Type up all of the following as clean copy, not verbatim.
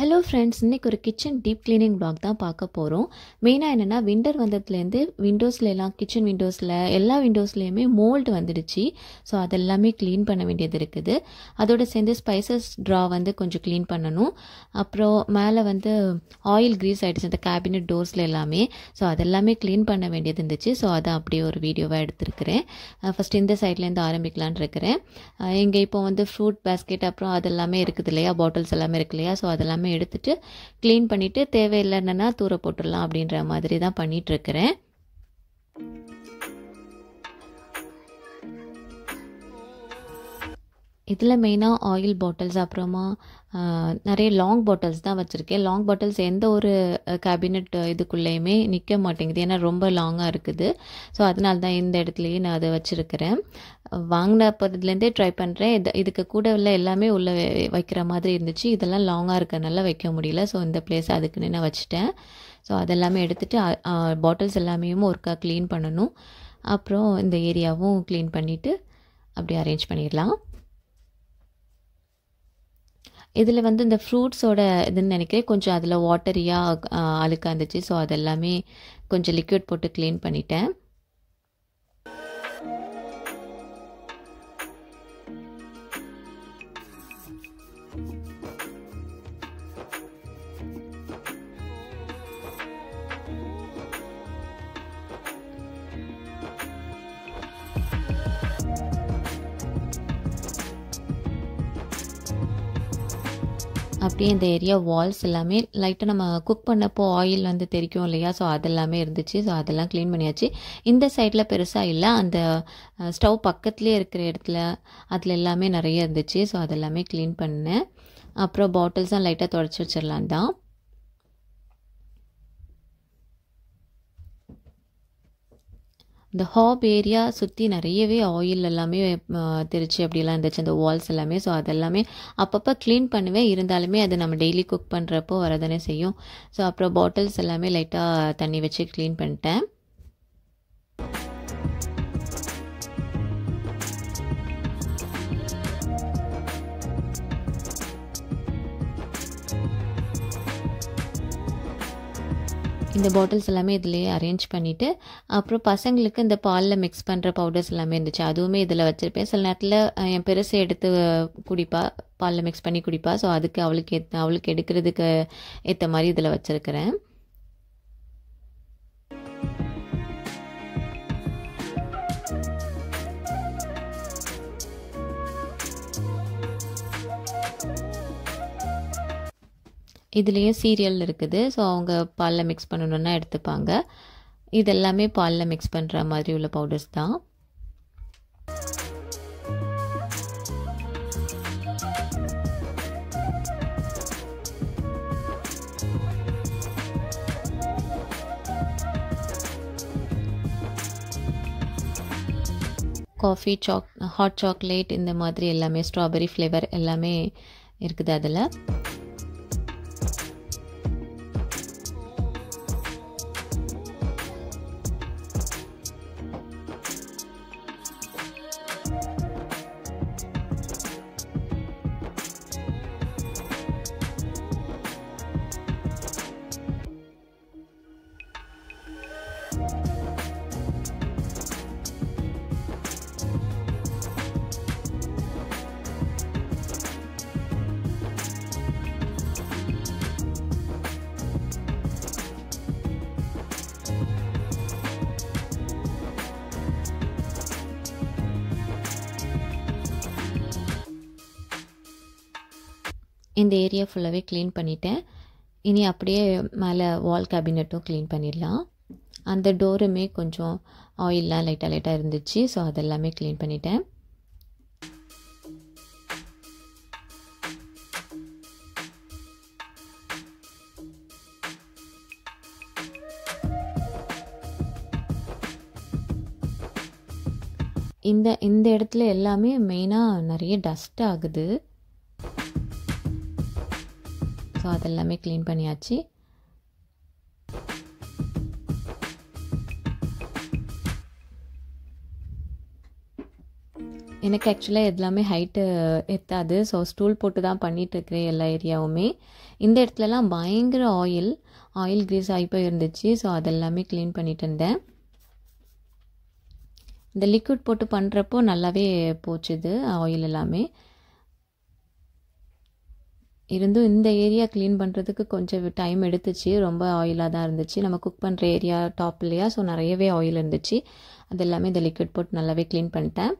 Hello friends, இன்றைக்கி ஒரு kitchen deep cleaning vlog தான் பார்க்க போகிறோம். மெயினாக என்னென்னா, விண்டர் வந்ததுலேருந்து விண்டோஸ்லாம் கிச்சன் விண்டோஸில் எல்லா விண்டோஸ்லேயுமே மோல்டு வந்துடுச்சு. ஸோ அதெல்லாமே க்ளீன் பண்ண வேண்டியது இருக்குது. அதோடு சேர்ந்து ஸ்பைசஸ் ட்ரா வந்து கொஞ்சம் க்ளீன் பண்ணணும். அப்புறம் மேலே வந்து ஆயில் க்ரீஸ் ஆகிடுச்சு அந்த கேபினட் டோர்ஸில் எல்லாமே. ஸோ அதெல்லாமே க்ளீன் பண்ண வேண்டியது இருந்துச்சு. ஸோ அதை அப்படியே ஒரு வீடியோவாக எடுத்துருக்கிறேன். ஃபஸ்ட் இந்த சைட்லேருந்து ஆரம்பிக்கலான்னு இருக்கிறேன். இங்கே இப்போ வந்து ஃப்ரூட் பேஸ்கெட் அப்புறம் அதெல்லாமே இருக்குது இல்லையா, பாட்டில்ஸ் எல்லாமே இருக்கு இல்லையா. ஸோ அதெல்லாமே எடுத்துட்டு க்ளீன் பண்ணிவிட்டு தேவையில்லைன்னா தூர போட்டுடலாம் அப்படின்ற மாதிரி தான் பண்ணிகிட்ருக்கிறேன். இதில் மெயினாக ஆயில் பாட்டில்ஸ் அப்புறமா நிறைய லாங் பாட்டில்ஸ் தான் வச்சுருக்கேன். லாங் பாட்டில்ஸ் எந்த ஒரு கேபினட் இதுக்குள்ளேயுமே நிற்க மாட்டேங்குது, ஏன்னா ரொம்ப லாங்காக இருக்குது. ஸோ அதனால தான் இந்த இடத்துலையே நான் அதை வச்சுருக்கிறேன். வாங்கினப்பதுலேருந்தே ட்ரை பண்ணுறேன். இதுக்கு கூட உள்ள எல்லாமே உள்ளே வைக்கிற மாதிரி இருந்துச்சு. இதெல்லாம் லாங்காக இருக்கிறனால வைக்க முடியல. ஸோ இந்த பிளேஸ் அதுக்குன்னு நான் வச்சுட்டேன். ஸோ அதெல்லாமே எடுத்துகிட்டு பாட்டில்ஸ் எல்லாமே ஒருக்கா க்ளீன் பண்ணணும். அப்புறம் இந்த ஏரியாவும் க்ளீன் பண்ணிவிட்டு அப்படியே அரேஞ்ச் பண்ணிடலாம். இதில் வந்து இந்த ஃப்ரூட்ஸோட இதுன்னு நினைக்கிறேன், கொஞ்சம் அதில் வாட்டரியாக அழுக்காக இருந்துச்சு. ஸோ அதெல்லாமே கொஞ்சம் லிக்விட் போட்டு க்ளீன் பண்ணிட்டேன். அப்படியே இந்த ஏரியா வால்ஸ் எல்லாமே லைட்டாக நம்ம குக் பண்ணப்போ ஆயில் வந்து தெரிக்கும் இல்லையா. ஸோ அதெல்லாமே இருந்துச்சு. ஸோ அதெல்லாம் க்ளீன் பண்ணியாச்சு. இந்த சைடில் பெருசாக இல்லை, அந்த ஸ்டவ் பக்கத்துலேயே இருக்கிற இடத்துல அதில் எல்லாமே நிறைய இருந்துச்சு. ஸோ அதெல்லாமே க்ளீன் பண்ணேன். அப்புறம் பாட்டில்ஸும் லைட்டாக துடைச்சி வச்சிடலாம் தான். இந்த ஹாப் ஏரியா சுற்றி நிறையவே ஆயில் எல்லாமே தெரிச்சு அப்படிலாம் இருந்துச்சு, அந்த வால்ஸ் எல்லாமே. ஸோ அதெல்லாமே அப்பப்போ க்ளீன் பண்ணுவேன். இருந்தாலுமே அது நம்ம டெய்லி குக் பண்ணுறப்போ வரதானே செய்யும். ஸோ அப்புறம் பாட்டில்ஸ் எல்லாமே லைட்டாக தண்ணி வச்சு க்ளீன் பண்ணிட்டேன். இந்த பாட்டில்ஸ் எல்லாமே இதிலேயே அரேஞ்ச் பண்ணிவிட்டு, அப்புறம் பசங்களுக்கு இந்த பாலில் மிக்ஸ் பண்ணுற பவுடர்ஸ் எல்லாமே இருந்துச்சு. அதுவுமே இதில் வச்சுருப்பேன். சில நேரத்தில் என் பெருசை எடுத்து குடிப்பா, பாலில் மிக்ஸ் பண்ணி குடிப்பா. ஸோ அதுக்கு அவளுக்கு எடுக்கிறதுக்கு ஏற்ற மாதிரி இதில் வச்சுருக்கிறேன். இதுலேயும் சீரியல் இருக்குது. ஸோ அவங்க பாலில் மிக்ஸ் பண்ணணுன்னா எடுத்துப்பாங்க. இது எல்லாமே பாலில் மிக்ஸ் பண்ணுற மாதிரி உள்ள பவுடர்ஸ் தான். காஃபி, ஹாட் சாக்லேட் இந்த மாதிரி எல்லாமே, ஸ்ட்ராபெரி ஃப்ளேவர் எல்லாமே இருக்குது அதில். இந்த ஏரியா ஃபுல்லாகவே க்ளீன் பண்ணிட்டேன். இனி அப்படியே மேலே வால் கேபினட்டும் க்ளீன் பண்ணிடலாம். அந்த டோருமே கொஞ்சம் ஆயிலெலாம் லைட்டாக இருந்துச்சு. ஸோ அதெல்லாமே க்ளீன் பண்ணிட்டேன். இந்த இடத்துல எல்லாமே மெயினாக நிறைய டஸ்ட் ஆகுது. ஸோ அதெல்லாமே க்ளீன் பண்ணியாச்சு. எனக்கு ஆக்சுவலாக எல்லாமே ஹைட்டு எத்தாது. ஸோ ஸ்டூல் போட்டு தான் பண்ணிகிட்ருக்கிறேன் எல்லா ஏரியாவுமே. இந்த இடத்துலலாம் பயங்கர ஆயில் க்ரீஸ் ஆகி போய் இருந்துச்சு. ஸோ அதெல்லாமே க்ளீன் பண்ணிட்டு இருந்தேன். இந்த லிக்விட் போட்டு பண்ணுறப்போ நல்லாவே போச்சுது ஆயில் எல்லாமே. இருந்தும் இந்த ஏரியா க்ளீன் பண்ணுறதுக்கு கொஞ்சம் டைம் எடுத்துச்சு. ரொம்ப ஆயிலாக தான் இருந்துச்சு. நம்ம குக் பண்ணுற ஏரியா டாப் இல்லையா, ஸோ நிறையவே ஆயில் இருந்துச்சு. அது எல்லாமே இந்த லிக்விட் போட்டு நல்லாவே க்ளீன் பண்ணிட்டேன்.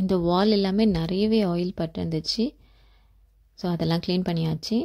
இந்த வால் எல்லாமே நிறையவே ஆயில் பட்டு இருந்துச்சு. ஸோ அதெல்லாம் க்ளீன் பண்ணியாச்சு.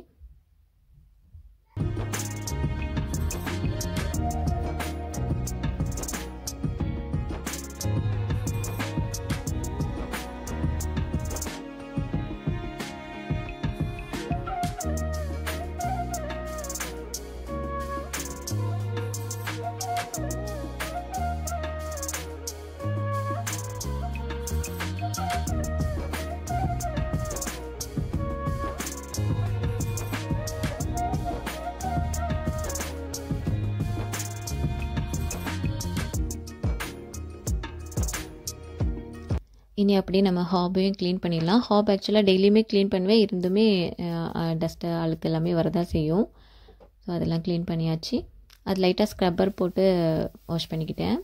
இனி அப்படியே நம்ம ஹாபையும் க்ளீன் பண்ணிடலாம். ஹாப் ஆக்சுவலாக டெய்லியுமே க்ளீன் பண்ணுவேன். இருந்துமே டஸ்ட்டு அழுக்கு எல்லாமே வரதான் செய்யும். ஸோ அதெல்லாம் க்ளீன் பண்ணியாச்சு. அது லைட்டாக ஸ்க்ரப்பர் போட்டு வாஷ் பண்ணிக்கிட்டேன்.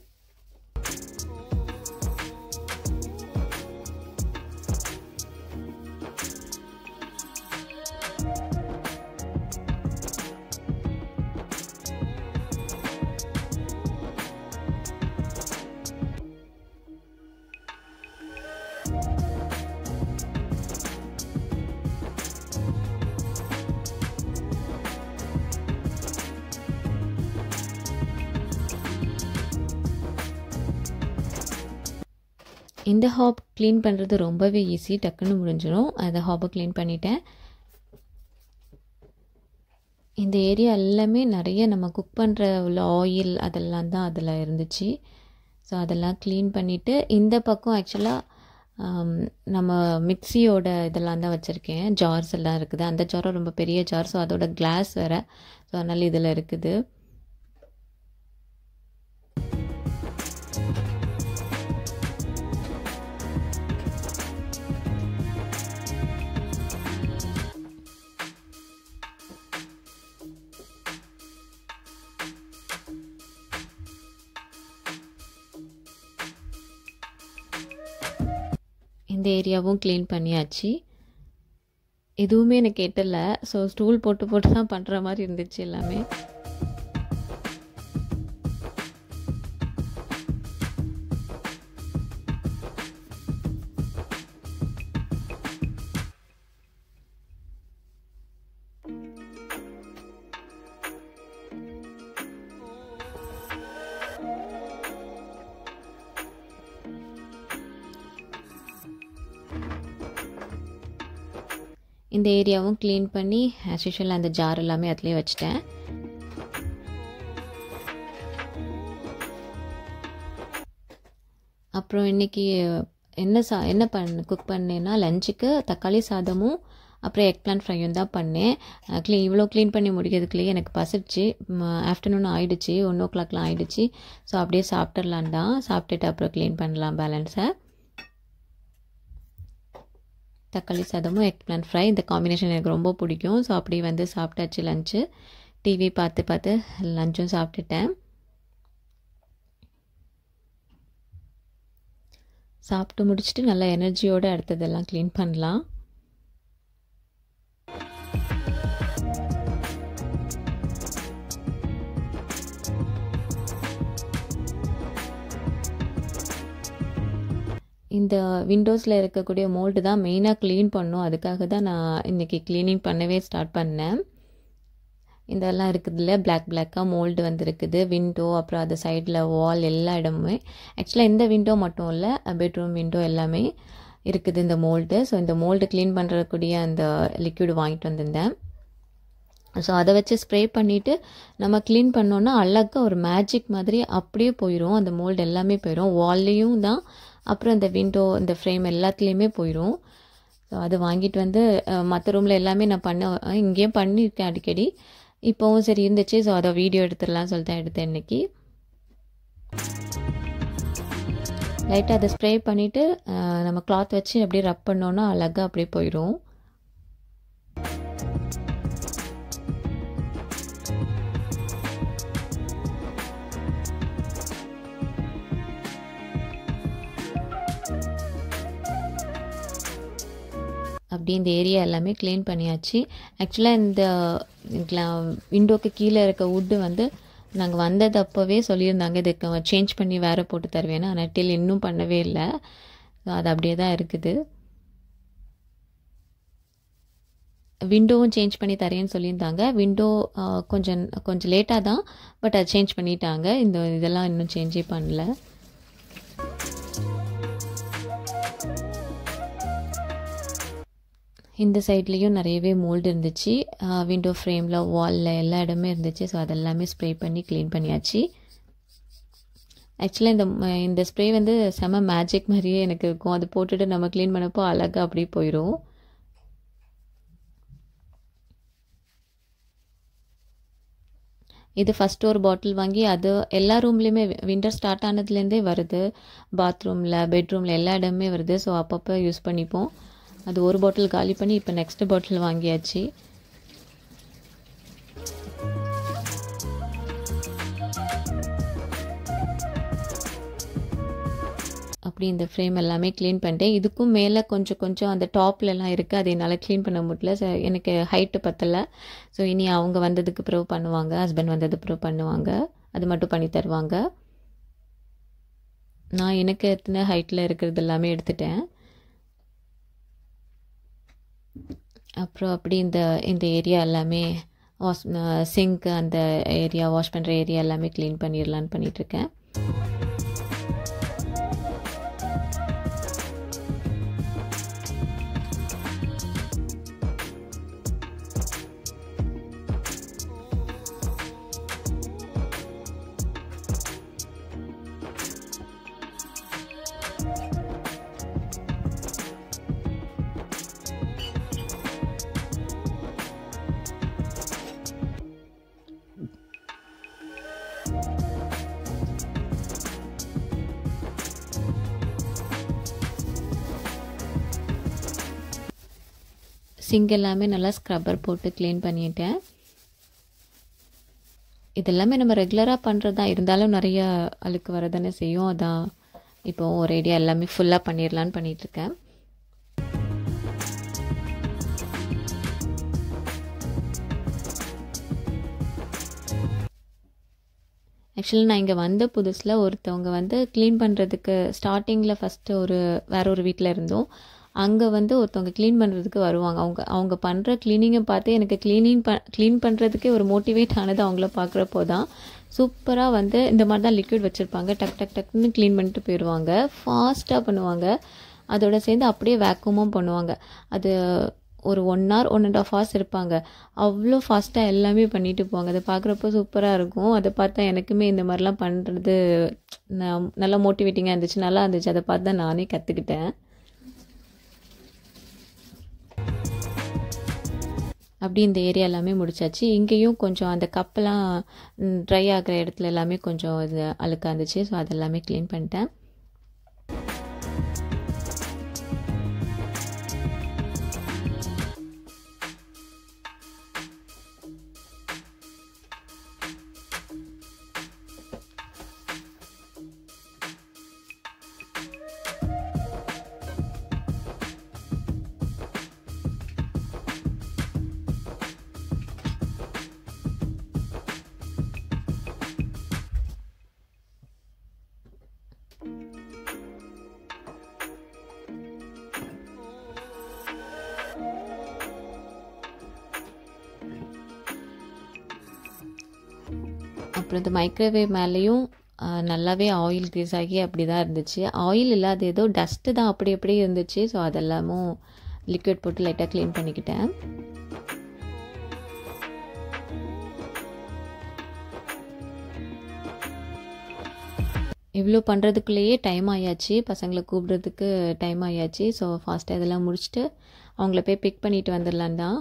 இந்த ஹாப் க்ளீன் பண்ணுறது ரொம்பவே ஈஸி, டக்குன்னு முடிஞ்சிடும். அந்த ஹாப்பை க்ளீன் பண்ணிட்டேன். இந்த ஏரியா எல்லாமே நிறைய நம்ம குக் பண்ணுற உள்ள ஆயில் அதெல்லாம் தான் அதில் இருந்துச்சு. ஸோ அதெல்லாம் க்ளீன் பண்ணிவிட்டு இந்த பக்கம் ஆக்சுவலாக நம்ம மிக்சியோட இதெல்லாம் தான் வச்சுருக்கேன். ஜார்ஸ் எல்லாம் இருக்குது. அந்த ஜாரும் ரொம்ப பெரிய ஜார். ஸோ அதோட கிளாஸ் வேறு. ஸோ அதனால் இதில் இருக்குது. இந்த ஏரியாவும் க்ளீன் பண்ணியாச்சு. எதுவுமே எனக்கு எட்டலை. ஸோ ஸ்டூல் போட்டு தான் பண்ணுற மாதிரி இருந்துச்சு எல்லாமே. இந்த ஏரியாவும் க்ளீன் பண்ணி ஆஸ் யூஷுவல் அந்த ஜார் எல்லாமே அதிலே வச்சுட்டேன். அப்புறம் இன்றைக்கி என்ன குக் பண்ணேன்னா லஞ்சுக்கு தக்காளி சாதமும் அப்புறம் எக் பிளான்ட் ஃப்ரையும் தான் பண்ணேன். இவ்வளோ க்ளீன் பண்ணி முடிக்கிறதுக்குள்ளேயே எனக்கு பசிச்சு. ஆஃப்டர்நூன் ஆகிடுச்சு, 1 o'clockலாம் ஆகிடுச்சு. ஸோ அப்படியே சாப்பிட்றலான் தான். சாப்பிட்டுட்டு அப்புறம் க்ளீன் பண்ணலாம் பேலன்ஸை. தக்காளி சாதமும் எக் பிளான்ட் ஃப்ரை, இந்த காம்பினேஷன் எனக்கு ரொம்ப பிடிக்கும். ஸோ அப்படி வந்து சாப்பிட்டாச்சு லஞ்சு. டிவி பார்த்து லஞ்சும் சாப்பிட்டுட்டேன். சாப்பிட்டு முடிச்சுட்டு நல்லா எனர்ஜியோடு அடுத்ததெல்லாம் க்ளீன் பண்ணலாம். இந்த விண்டோஸில் இருக்கக்கூடிய மோல்டு தான் மெயினாக க்ளீன் பண்ணணும். அதுக்காக தான் நான் இன்றைக்கி க்ளீனிங் பண்ணவே ஸ்டார்ட் பண்ணேன். இதெல்லாம் இருக்குது இல்லையா, பிளாக்காக மோல்டு வந்துருக்குது. விண்டோ, அப்புறம் அது சைடில் வால், எல்லா இடமுமே. ஆக்சுவலாக இந்த விண்டோ மட்டும் இல்லை, பெட்ரூம் விண்டோ எல்லாமே இருக்குது இந்த மோல்டு. ஸோ இந்த மோல்டு க்ளீன் பண்ணுறக்கூடிய அந்த லிக்விட் வாங்கிட்டு வந்திருந்தேன். ஸோ அதை வச்சு ஸ்ப்ரே பண்ணிவிட்டு நம்ம க்ளீன் பண்ணோன்னா அழகாக ஒரு மேஜிக் மாதிரி அப்படியே போயிடும். அந்த மோல்டு எல்லாமே போயிடும், வால்லையும் தான், அப்புறம் இந்த விண்டோ, இந்த ஃப்ரேம் எல்லாத்துலேயுமே போயிடும். ஸோ அது வாங்கிட்டு வந்து மற்ற ரூமில் எல்லாமே நான் இங்கேயும் பண்ணியிருக்கேன் அடிக்கடி. இப்போவும் சரி இருந்துச்சு, ஸோ அதை வீடியோ எடுத்துடலாம் சொல்லிட்டு எடுத்தேன் இன்றைக்கி. லைட்டாக அதை ஸ்ப்ரே பண்ணிவிட்டு நம்ம கிளாத் வச்சு அப்படியே ரப் பண்ணோன்னா அழகாக அப்படியே போயிடும். அப்படி இந்த ஏரியா எல்லாமே க்ளீன் பண்ணியாச்சு. ஆக்சுவலாக இந்த விண்டோக்கு கீழே இருக்க வுட்டு வந்து நாங்கள் வந்தது அப்போவே சொல்லியிருந்தாங்க, இதுக்கு சேஞ்ச் பண்ணி வேறு போட்டு தருவேன்னு. ஆனால் டில் இன்னும் பண்ணவே இல்லை. ஸோ அது அப்படியே தான் இருக்குது. விண்டோவும் சேஞ்ச் பண்ணி தரேன்னு சொல்லியிருந்தாங்க. விண்டோ கொஞ்சம் லேட்டாக தான், பட் அது சேஞ்ச் பண்ணிட்டாங்க. இதெல்லாம் இன்னும் சேஞ்சே பண்ணல. இந்த சைட்லேயும் நிறையவே மோல்டு இருந்துச்சு. விண்டோ ஃப்ரேமில், வாலில், எல்லா இடமே இருந்துச்சு. ஸோ அதெல்லாமே ஸ்ப்ரே பண்ணி க்ளீன் பண்ணியாச்சு. ஆக்சுவலாக இந்த ஸ்ப்ரே வந்து செம மேஜிக் மாதிரியே எனக்கு இருக்கும். அது போட்டுட்டு நம்ம க்ளீன் பண்ணப்போ அழகாக அப்படியே போயிடும். இது ஃபஸ்ட்டு ஒரு பாட்டில் வாங்கி அது எல்லா ரூம்லேயுமே விண்டர் ஸ்டார்ட் ஆனதுலேருந்தே வருது. பாத்ரூமில், பெட்ரூமில் எல்லா இடமே வருது. ஸோ அப்பப்போ யூஸ் பண்ணிப்போம். அது ஒரு பாட்டில் காலி பண்ணி இப்போ நெக்ஸ்ட் பாட்டில் வாங்கியாச்சு. அப்படி இந்த ஃப்ரேம் எல்லாமே க்ளீன் பண்ணிட்டேன். இதுக்கும் மேலே கொஞ்சம் அந்த டாப்லலாம் இருக்குது, அது என்னால் க்ளீன் பண்ண முடியல. ஸோ எனக்கு ஹைட்டு பத்தலை. ஸோ இனி அவங்க வந்ததுக்கு பிறகு பண்ணுவாங்க, ஹஸ்பண்ட் வந்ததுக்கு பிறகு பண்ணுவாங்க. அது மட்டும் பண்ணி தருவாங்க. நான் எனக்கு எத்தனை ஹைட்டில் இருக்கிறது எல்லாமே எடுத்துட்டேன். அப்புறம் அப்படி இந்த ஏரியா எல்லாமே சிங்க், அந்த ஏரியா, வாஷ் பண்ணுற ஏரியா எல்லாமே க்ளீன் பண்ணிடலான்னு பண்ணிகிட்ருக்கேன். சிங்க் எல்லாமே நல்லா ஸ்க்ரப்பர் போட்டு க்ளீன் பண்ணிட்டேன். இதெல்லாமே நம்ம ரெகுலராக பண்ணுறது தான், இருந்தாலும் நிறைய அழுக்கு வரதானே செய்யும். அதான் இப்போ ஒரு ஐடியா எல்லாமே ஃபுல்லாக பண்ணிடலான்னு பண்ணிகிட்ருக்கேன். ஆக்சுவலி நான் இங்கே வந்த புதுசில் ஒருத்தவங்க வந்து க்ளீன் பண்ணுறதுக்கு ஸ்டார்டிங்கில் ஃபஸ்ட்டு வேற ஒரு வீட்டில் இருந்தோம். அங்கே வந்து ஒருத்தவங்க க்ளீன் பண்ணுறதுக்கு வருவாங்க. அவங்க பண்ணுற க்ளீனிங்கை பார்த்து எனக்கு க்ளீன் பண்ணுறதுக்கே ஒரு மோட்டிவேட் ஆனது அவங்கள பார்க்குறப்போ தான். சூப்பராக வந்து இந்த மாதிரி தான் லிக்விட் வச்சுருப்பாங்க, டக்குன்னு க்ளீன் பண்ணிட்டு போயிடுவாங்க. ஃபாஸ்ட்டாக பண்ணுவாங்க. அதோட சேர்ந்து அப்படியே வேக்யூமும் பண்ணுவாங்க. அது ஒரு 1 hour 1.5 hours இருப்பாங்க. அவ்வளோ ஃபாஸ்ட்டாக எல்லாமே பண்ணிட்டு போவாங்க. அதை பார்க்குறப்போ சூப்பராக இருக்கும். அதை பார்த்தா எனக்குமே இந்த மாதிரிலாம் பண்ணுறது நல்லா மோட்டிவேட்டிங்காக இருந்துச்சு, நல்லா இருந்துச்சு. அதை பார்த்து தான் நானே கற்றுக்கிட்டேன். அப்படி இந்த ஏரியா எல்லாமே முடிச்சாச்சு. இங்கேயும் கொஞ்சம் அந்த கப்பெல்லாம் ட்ரை ஆகிற இடத்துல எல்லாமே கொஞ்சம் இது அழுக்காக இருந்துச்சு. ஸோ அதெல்லாமே க்ளீன் பண்ணிட்டேன். அப்புறம் இந்த மைக்ரோவேவ் மேலேயும் நல்லாவே ஆயில் க்ரீஸ் ஆகி அப்படி தான் இருந்துச்சு. ஆயில் இல்லாத ஏதோ டஸ்ட்டு தான் அப்படி அப்படியே இருந்துச்சு. ஸோ அதெல்லாமும் லிக்விட் போட்டு லைட்டாக க்ளீன் பண்ணிக்கிட்டேன். இவ்வளோ பண்ணுறதுக்குள்ளேயே டைம் ஆயாச்சு. பசங்களை கூப்பிட்றதுக்கு டைம் ஆயாச்சு. ஸோ ஃபாஸ்ட்டாக இதெல்லாம் முடிச்சுட்டு அவங்கள போய் பிக் பண்ணிட்டு வந்துடலான் தான்.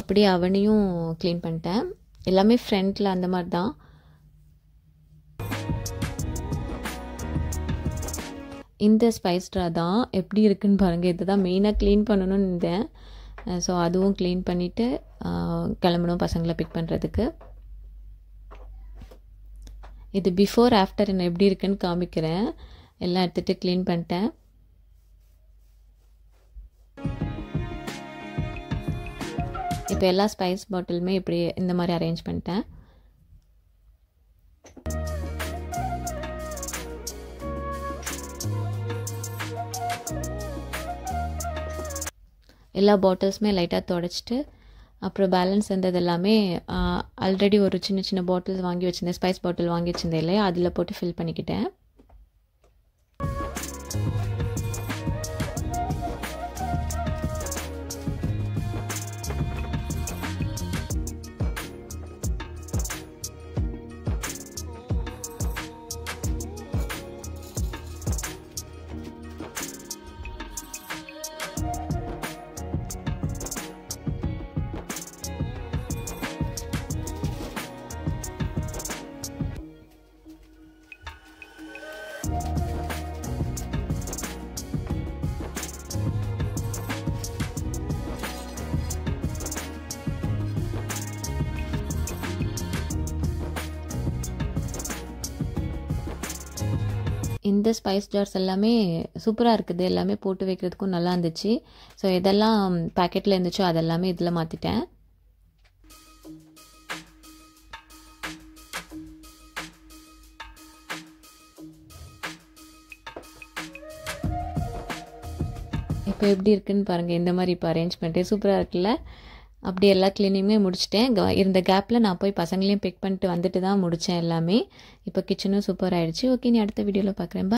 அப்படியே அவனையும் க்ளீன் பண்ணிட்டேன். எல்லாமே ஃப்ரண்ட்டில் அந்த மாதிரி தான். இந்த ஸ்பைஸ் ட்ரா தான் எப்படி இருக்குன்னு பாருங்கள். இது தான் மெயினாக க்ளீன் பண்ணணும்னு இருந்தேன். ஸோ அதுவும் க்ளீன் பண்ணிவிட்டு கிளம்பணும் பசங்களை பிக் பண்ணுறதுக்கு. இது பிஃபோர் ஆஃப்டர் என்ன எப்படி இருக்குன்னு காமிக்கிறேன். எல்லாம் எடுத்துகிட்டு க்ளீன் பண்ணிட்டேன். இப்போ எல்லா ஸ்பைஸ் பாட்டிலுமே இப்படி இந்த மாதிரி அரேஞ்ச் பண்ணிட்டேன். எல்லா பாட்டில்ஸுமே லைட்டாக துடைச்சிட்டு அப்புறம் பேலன்ஸ் இருந்தது எல்லாமே ஆல்ரெடி ஒரு சின்ன சின்ன பாட்டில்ஸ் வாங்கி வச்சுருந்தேன். ஸ்பைஸ் பாட்டில் வாங்கி வச்சுருந்தேன் இல்லையா, அதில் போட்டு ஃபில் பண்ணிக்கிட்டேன். இந்த ஸ்பைஸ் ஜார்ஸ் எல்லாமே சூப்பராக இருக்குது. எல்லாமே போட்டு வைக்கிறதுக்கும் நல்லா இருந்துச்சு. ஸோ எதெல்லாம் பேக்கெட்டில் இருந்துச்சோ அதெல்லாமே இதில் மாற்றிட்டேன். இப்போ எப்படி இருக்குன்னு பாருங்கள். இந்த மாதிரி இப்போ அரேஞ்ச் பண்ணிட்டேன். சூப்பராக இருக்குல்ல. அப்படி எல்லா க்ளீனிங்குமே முடிச்சிட்டேன். இருந்த கேப்பில் நான் போய் பசங்களையும் பிக் பண்ணிட்டு வந்துட்டு தான் முடித்தேன் எல்லாமே. இப்போ கிச்சனும் சூப்பர் ஆகிடுச்சு. ஓகே, நீ அடுத்த வீடியோவில் பார்க்குறேன்.